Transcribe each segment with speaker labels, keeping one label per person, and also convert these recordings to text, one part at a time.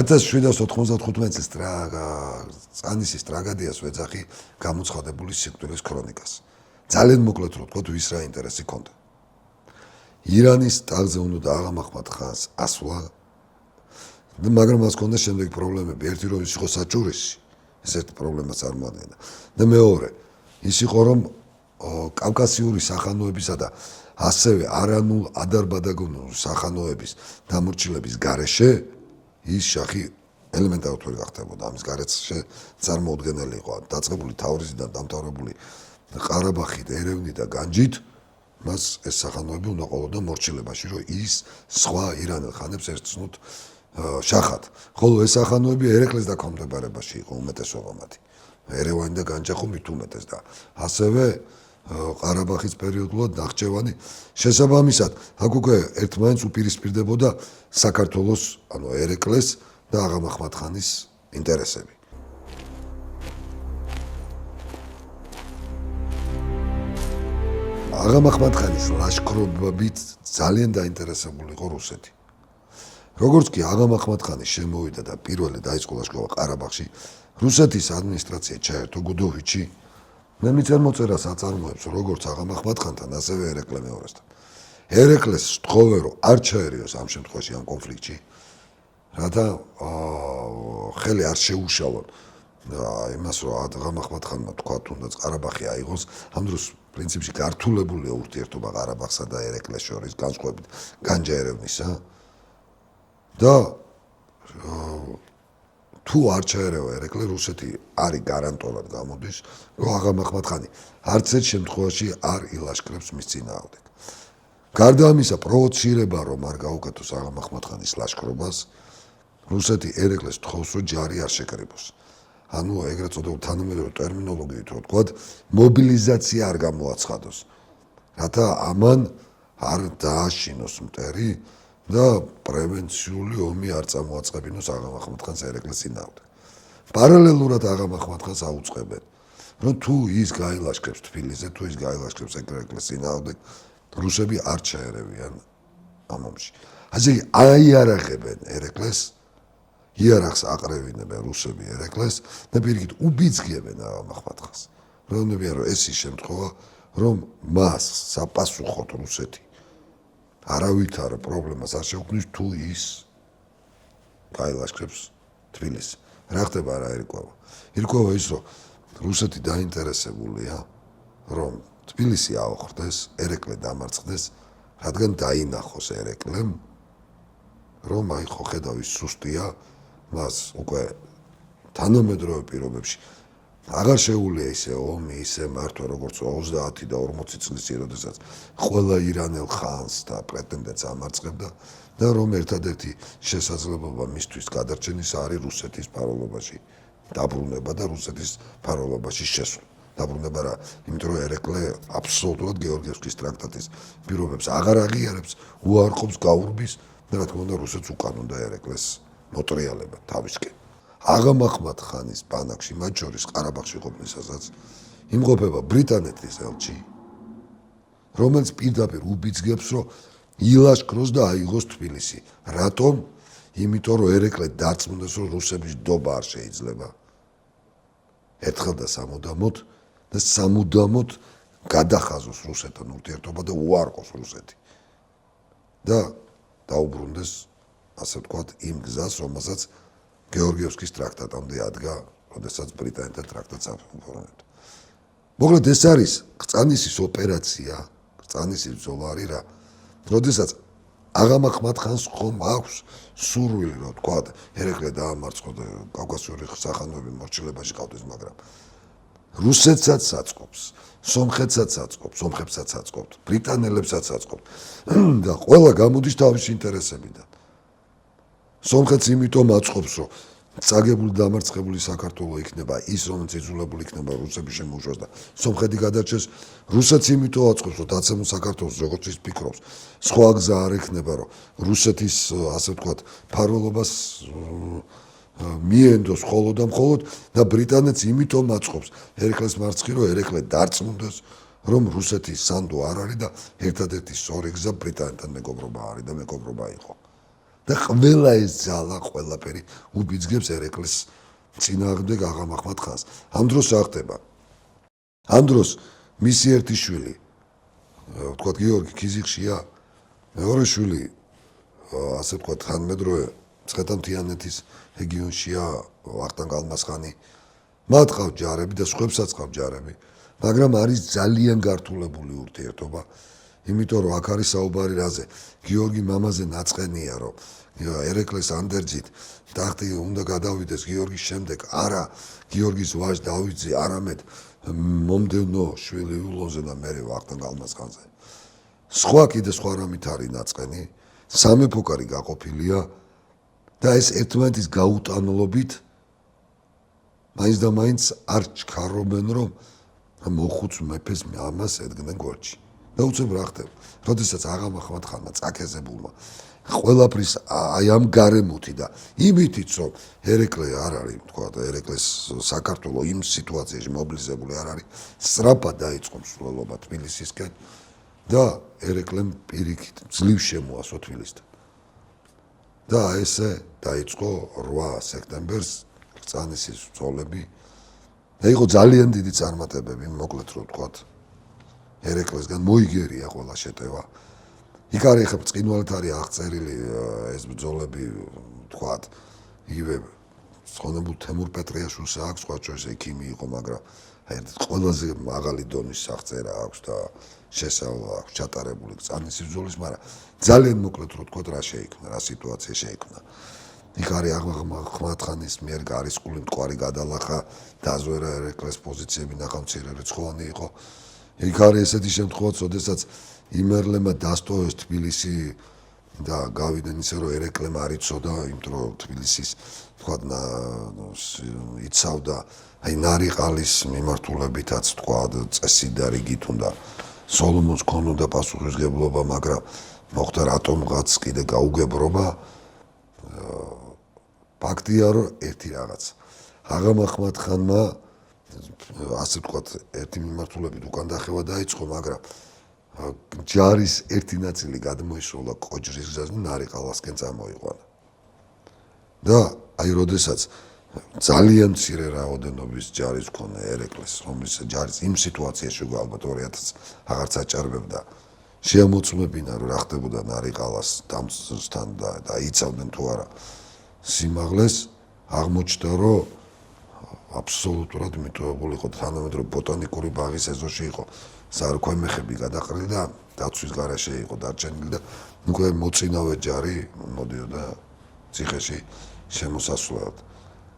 Speaker 1: 1795 წლის წანისის ტრაგედიას ვეძახი გამოცხადებული სიკვდილის ქრონიკას. ძალიან მოკლედ რო ვთქვათ, ვის რა ინტერესი ქონდა. ირანის ტახტზე უნდა აღა მაჰმად ხანს ასვლა, მაგრამ მას ქონდა შემდეგი პრობლემები. ერთი რომ ის იყო საჭურისი, ეს ერთი პრობლემა წარმოადგენდა. და მეორე, ის იყო რომ კავკასიური სახანოებისა და ასევე არანულ ადარ-ბადაგონური სახანოების დამორჩილების გარეშე ის შახი ელემენტარულად ვერ გახდებოდა. ამის გარეშე წარმოუდგენელი იყო დაწყებული თავრიზიდან დამთავრებული ყარაბაღით, ერევნით და განჯით, მას ეს სახანოები უნდა ყოლოდა მორჩილებაში, რომ ის სხვა ირანელ ხანებს ერწყმოთ შახად. ხოლო ეს სახანოები ერეკლეს დაქვემდებარებაში იყო უმეტესობა მათი. ერევანი და განჯა ხო მით უმეტეს და ასევე ყარაბაღის პერიოდულად ნახჭევანი შესაბამისად აქ უკვე ერთმანეთს უპირისპირდებოდა საქართველოს, ანუ ერეკლეს და აღა მაჰმად ხანის ინტერესები. აღა მაჰმად ხანის ლაშქრობებით ძალიან დაინტერესებული იყო რუსეთი. როგორც კი აღა მაჰმად ხანი შემოვიდა და პირველი დაიწყო ლაშქრობა ყარაბაღში, რუსეთის ადმინისტრაცია ჩაერთო გუდოვიჩი. მე მიწერ მოწერას აწარმოებს როგორც აღა მაჰმად ხანთან, ასევე ერეკლე მეორესთან. ერეკლეს ვთხოვე, რომ არ ჩაერიოს ამ შემთხვევაში ამ კონფლიქტში, რათა ხელი არ შეუშალონ იმას, რომ აღა მაჰმად ხანმა თქვა, თუნდაც ყარაბაღი აიღოს. ამ დროს პრინციპში გართულებულია ურთიერთობა ყარაბაღსა და ერეკლეს შორის, განსხვავებით განჯა ერევნისა. და თუ არ ჩაერევა ერეკლე, რუსეთი არის გარანტულად გამოდის, რომ აღა მაჰმად ხანი არც ერთ შემთხვევაში არ ილაშქრებს მის წინააღმდეგ. გარდა ამისა, პროვოცირება რომ არ გაუკეთოს აღა მაჰმად ხანის ლაშქრობას, რუსეთი ერეკლეს თხოვს, რომ ჯარი არ შეკრიბოს. ანუ ეგრეთ წოდებული თანამედროვე ტერმინოლოგიით რო ვთქვათ, მობილიზაცია არ გამოაცხადოს, რათა ამან არ დააშინოს მტერი და პრევენციული ომი არ წამოაწყებინოს აღა მაჰმად ხანს ერეკლეს წინააღმდეგ. პარალელურად აღა მაჰმად ხანს აუწყებენ, რომ თუ ის გაილაშქრებს თბილისზე, თუ ის გაილაშქრებს ერეკლეს წინააღმდეგ, რუსები არ ჩაერევიან ამ ომში. ასე აიარაღებენ ერეკლეს, იარაღს აყრევინებენ რუსები ერეკლეს და პირიქით უბიძგებენ აღა მაჰმად ხანს. რონებიან რომ ეს ის შემთხვევა, რომ მას საპასუხოდ რუსეთი არავითარ პრობლემას არ შეუქმნის თუ ის გაილაშქრებს თბილისს. რა ხდება რა ირკვევა? ირკვევა ის, რომ რუსეთი დაინტერესებულია, რომ თბილისი აოხრდეს, ერეკლე დამარცხდეს, რადგან დაინახოს ერეკლემ, რომ აი ხო ხედავ ის სუსტია, მას უკვე თანამედროვე პირობებში აღარ შეუძლია ისე ომი, ისე მართვა, როგორც 30 და 40 წლის წინ, როდესაც ყველა ირანელ ხანს და პრეტენდენტს ამარცხებდა და რომ ერთადერთი შესაძლებლობა მისთვის გადარჩენის არის რუსეთის ფაროლობაში დაბრუნება და რუსეთის ფაროლობაში შესვლა. დაბრუნება რა, იმიტომ რომ ერეკლე აბსოლუტურად გეორგიევსკის ტრაქტატის პირობებს აღარ აღიარებს, უარყოფს, გაურბის და რა თქმა უნდა რუსეთს უკან უნდა ერეკლეს მოტრიალება თავისკენ. აღა მაჰმად ხანის ბანაკში, მათ შორის ყარაბაღში ყოფნისასაც, იმყოფება ბრიტანეთის ელჩი, რომელიც პირდაპირ უბიძგებს, რომ ილაშქროს და აიღოს თბილისი. რატომ? იმიტომ რომ ერეკლე დარწმუნდეს, რომ რუსების დობა არ შეიძლება. ერთხელ და სამუდამოდ და სამუდამოდ გადახაზოს რუსეთთან ურთიერთობა და უარყოს რუსეთი. და დაუბრუნდეს, ასე ვთქვათ, იმ გზას, რომელსაც გეორგიევსკის ტრაქტატამდე ადგა, როდესაც ბრიტანეთთან ტრაქტატს აფორმებდა. მოკლედ ეს არის ყრწანისის ოპერაცია, ყრწანისის ბრძოლა არის რა. როდესაც აღა მაჰმად ხანს ხომ აქვს სურვილი, რომ ვთქვათ, ერეკლე დაამარცხოს და კავკასიური სახანოები მორჩილებაში ყავდეს, მაგრამ რუსეთსაც აწყობს, სომხეთსაც აწყობს, სომხებსაც აწყობს, ბრიტანელებსაც აწყობს და ყველა გამოდის თავის ინტერესებიდან. სომხეთს იმიტომ აწყობს, რომ წაგებული დამარცხებული საქართველო იქნება ის, რომელიც იძულებული იქნება რუსების შემოუშვას და სომხეთი გადარჩეს. რუსეთს იმიტომ აწყობს, რომ დაცემულ საქართველოს როგორც ის ფიქრობს, სხვა გზა არ ექნება, რომ რუსეთის, ასე ვთქვათ, ფარველობას მიენდოს მხოლოდ და მხოლოდ და ბრიტანეთს იმიტომ აწყობს ერეკლეს მარცხი, რომ ერეკლე დარწმუნდეს, რომ რუსეთის სანდო არ არის და ერთადერთი სწორი გზა ბრიტანეთთან მეგობრობა არის და მეგობრობა იყო. და ყველა ეს ძალა ყველაფერი უბიძგებს ერეკლეს წინააღმდეგ აღამ ახმად ხანს. ამ დროს რა ხდება? ამ დროს მისი ერთი შვილი, ვთქვათ გიორგი ქიზიყშია, მეორე შვილი, ასე ვთქვათ, ხანმედროვე მცხეთა-მთიანეთის რეგიონშია, ვახტანგ ალმასხანი. მათ ყავთ ჯარები და სხვებსაც ყავთ ჯარები, მაგრამ არის ძალიან გართულებული ურთიერთობა, იმიტომ რომ აქ არის საუბარი რაზე. გიორგი მამაზე ნაწყენია, რომ ერეკლეს ანდერძით ტახტი უნდა გადავიდეს გიორგის შემდეგ, არა გიორგის ვაჟ დავითზე, არამედ მომდევნო შვილი ულონზე და მერე ვახტანგ ალმასხანზე. სხვა კიდე სხვა რამით არის ნაწყენი, სამეფო კარი გაყოფილია და ეს ერთმანეთის გაუტანლობით მაინც და მაინც არ ჩქარობენ, რომ მოხუც მეფეს ამას ედგნენ გვერდში. და უცებ რა ხდება? როდესაც აღამ ახმად ხანმა წაქეზებულმა ყველაფრის აი ამ გარემოთი და იმითიც რომ ერეკლე არ არის, თქვა და ერეკლეს საქართველოს იმ სიტუაციაში მობილიზებული არ არის, სწრაფად დაიწყო მსვლელობა თბილისისკენ და ერეკლემ პირიქით ძლივ შემოასო თბილისთან. და ესე დაიწყო 8 სექტემბერს ბრძანისის ბრძოლები. და იყო ძალიან დიდი წარმატებები, მოკლედ რომ ვთქვათ. ერეკლესგან მოიგერია ყველა შეტევა. იქ არის ხა ბრწყინვალეთ არის აღწერილი ეს ბრძოლები, ვთქვათ, იგივე ხონებულ თემურ პეტრიაშვილს აქვს, სხვა შორის ექიმი იყო, მაგრამ ყველაზე მაღალი დონის აღწერა აქვს და შესავლა აქვს ჩატარებული ბრძანის ბრძოლის, მაგრამ ძალიან მოკლედ რომ ვთქვათ, რა შეიქმნა, რა სიტუაცია შეიქმნა. იქ არის ახმადხანის მიერ გარისკული მტკვარი გადალახა, დაზვერა ერეკლეს პოზიციები ნახავმცირე რიცხოვანი იყო. იქ არის ესეთი შემთხვევაც, როდესაც იმერლებმა დასტოვეს თბილისი და გავიდნენ ისე რომ ერეკლემ არ იცოდა, იმიტომ რომ თბილისის თქვათ იცავდა აი ნარიყალის მიმართულებითაც თქვათ წესი და რიგით უნდა სოლომონს ქონოდა პასუხისმგებლობა, მაგრამ მოხდა რატომღაც კიდე გაუგებრობა. ფაქტია რომ ერთი რაღაც აღამ ახმად-ხანმა ასე ვთქვათ ერთი მიმართულებით უკან დახევა დაიწყო, მაგრამ ჯარის ერთი ნაწილი გადმოისროლა კოჯრის გზაზე ნარიყალასკენ წამოიყვანა. და აი როდესაც ძალიან მცირე რაოდენობის ჯარის მქონე ერეკლეს, რომლის ჯარის იმ სიტუაციაში ალბათ 2000 აღარც აჭარბებდა, შეამოწმებინა რომ რა ხდებოდა ნარიყალას დამცთან და იცავდნენ თუ არა სიმაღლეს, აღმოჩნდა რომ აბსოლუტურად მიტოვებული იყო, თანამედროვე ბოტანიკური ბაღის ეზოში იყო სარქვემეხები გადაყრილი და დაცვის გარეშე იყო დარჩენილი და უკვე მოწინავე ჯარი მოდიოდა ციხეში შემოსასვლელად.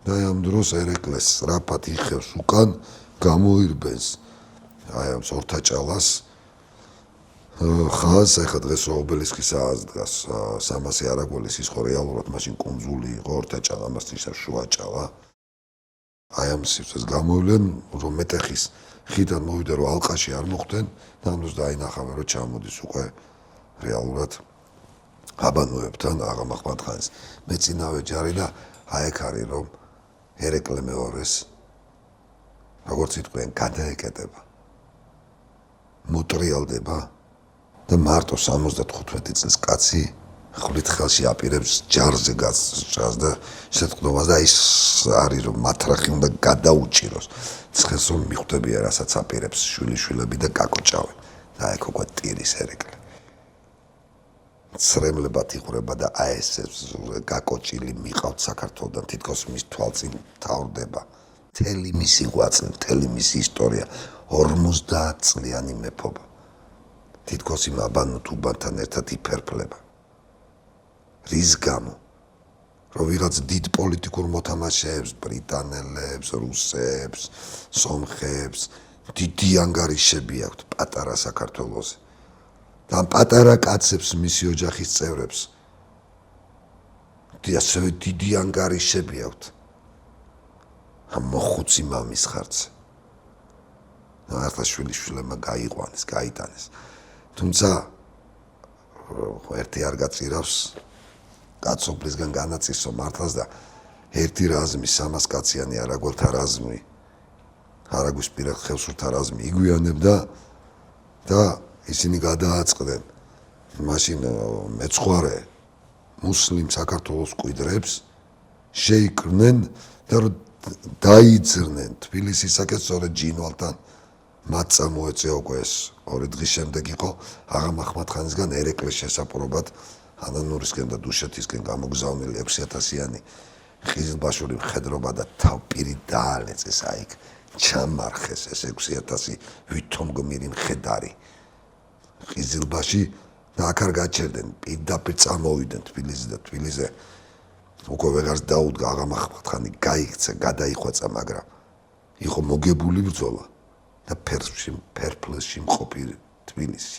Speaker 1: და ამ დროს ერეკლეს სწრაფად იხევს უკან, გამოირბენს აი ამ სორთაჭალას ხაზს, ეხლა დღეს ობელისკის აზ დგას 300 არაგველის ის ხო რეალურად მაშინ კუნძული იყო, ორთაჭალა ამასთვის შუაჭალა. აი ამ სივრცეს გამოვლენ, რომ მეტეხის ხიდან მოვიდა რომ ალყაში არ მოხდნენ და ამ დროს დაინახავენ რომ ჩამოდის უკვე რეალურად აბანოებთან აღამ ახმად-ხანის მეწინავე ჯარი და აი ეგ არის რომ ერეკლე მეორეს როგორც იტყვიან გადაეკეტება, მოტრიალდება და მარტო 75 წლის კაცი ხვლით ხელში აპირებს ჯარზე გასჭრას და შეთქმულებას და ის არის რომ მათრახი უნდა გადაუჭიროს ცხელს რომ მიხვდებია რასაც აპირებს შვილიშვილები და გაკოჭავენ და აი უკვე ტირის ერეკლე ცრემლებად იღვრება და აი ეს გაკოჭილი მიყავთ საქართველოსთან თითქოს მის თვალწინ თავდება მთელი მისი ღვაწლი, მთელი მისი ისტორია 50 წლიანი მეფობა თითქოს იმ აბანო თუბანთან ერთად იფერფლება რის გამო რომ ვიღაც დიდ პოლიტიკურ მოთამაშეებს, ბრიტანელებს, რუსებს, სომხებს დიდი ანგარიშები აქვთ პატარა საქართველოზე და ამ პატარა კაცებს მისი ოჯახის წევრებს ასევე დიდი ანგარიშები აქვთ ამ მოხუცი მამის ხარჯზე ახლა შვილიშვილებმა გაიყვანეს, გაიტანეს თუმცა ერთი არ გაწირავს კაცობრისგან განაწილსო მართლაც და ერთი რაზმი 300 კაციანი არაგველთა რაზმი არაგვის პირად ხევსურთა რაზმი იგვიანებდა და ისინი გადააწყდნენ მაშინ მეცხვარე მუსლიმ საქართველოს მკვიდრებს შეიკრნენ და დაიძრნენ თბილისისაკენ სწორედ ჯინვალთან მათ წამოეწია უკვე ეს 2 დღის შემდეგ იყო აღა მაჰმად-ხანისგან ერეკლეს შესაპყრობად ანანურისკენ და დუშეთისკენ გამოგზავნილი 6000-იანი ხიზილბაშური მხედრობა და თავპირი დაალეწეს აიქ ჩამარხეს ეს 6000 ვითომ გმირი მხედარი ხიზილბაში და აქ არ გაჩერდნენ პირდაპირ წამოვიდნენ თბილისზე და თბილისზე უკვე ვეღარ დაუდგა აღა მაჰმად-ხანი გაიქცა გადაიხვეწა მაგრამ იყო მოგებული ბრძოლა და ფერფლში მყოფი თბილისი